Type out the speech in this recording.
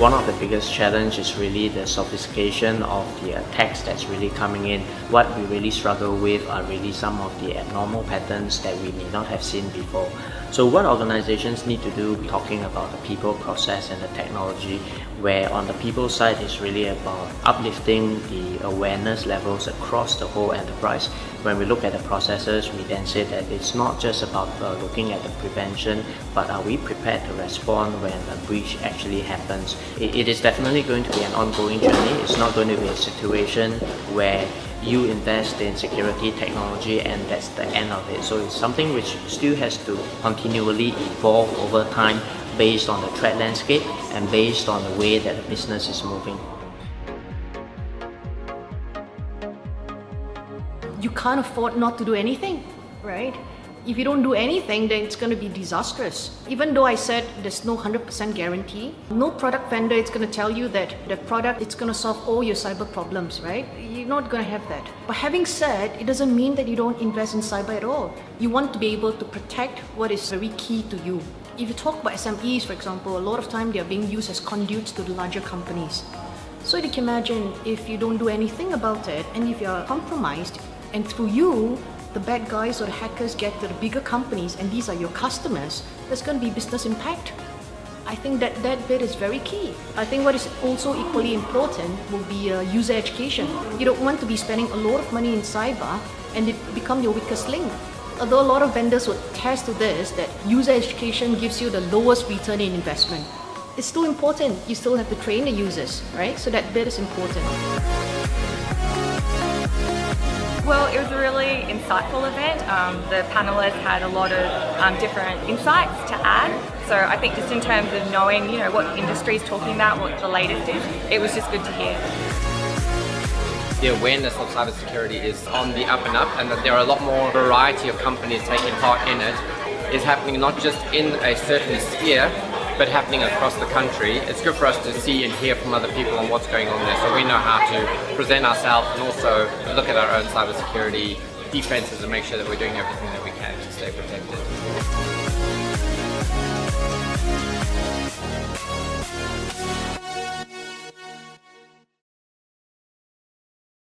One of the biggest challenges is really the sophistication of the attacks that's really coming in. What we really struggle with are really some of the abnormal patterns that we may not have seen before. So what organizations need to do, we're talking about the people, process and the technology, where on the people side it's really about uplifting the awareness levels across the whole enterprise. When we look at the processes, we then say that it's not just about looking at the prevention, but are we prepared to respond when a breach actually happens? It is definitely going to be an ongoing journey. It's not going to be a situation where you invest in security technology and that's the end of it. So it's something which still has to continually evolve over time based on the threat landscape and based on the way that the business is moving. You can't afford not to do anything, right? If you don't do anything, then it's going to be disastrous. Even though I said there's no 100% guarantee, no product vendor is going to tell you that the product is going to solve all your cyber problems, right? You're not going to have that. But having said, it doesn't mean that you don't invest in cyber at all. You want to be able to protect what is very key to you. If you talk about SMEs, for example, a lot of time they are being used as conduits to the larger companies. So you can imagine if you don't do anything about it and if you're compromised, and through you, the bad guys or the hackers get to the bigger companies and these are your customers, there's going to be business impact. I think that bit is very key. I think what is also equally important will be user education. You don't want to be spending a lot of money in cyber and it become your weakest link. Although a lot of vendors would attest to this, that user education gives you the lowest return in investment. It's still important. You still have to train the users, right? So that bit is important. Well, it was a really insightful event. The panelists had a lot of different insights to add. So I think just in terms of knowing, what the industry is talking about, what the latest is, it was just good to hear. The awareness of cybersecurity is on the up and up, and that there are a lot more variety of companies taking part in it. Is happening not just in a certain sphere, but happening across the country. It's good for us to see and hear from other people on what's going on there, so we know how to present ourselves and also look at our own cybersecurity defenses and make sure that we're doing everything that we can to stay protected.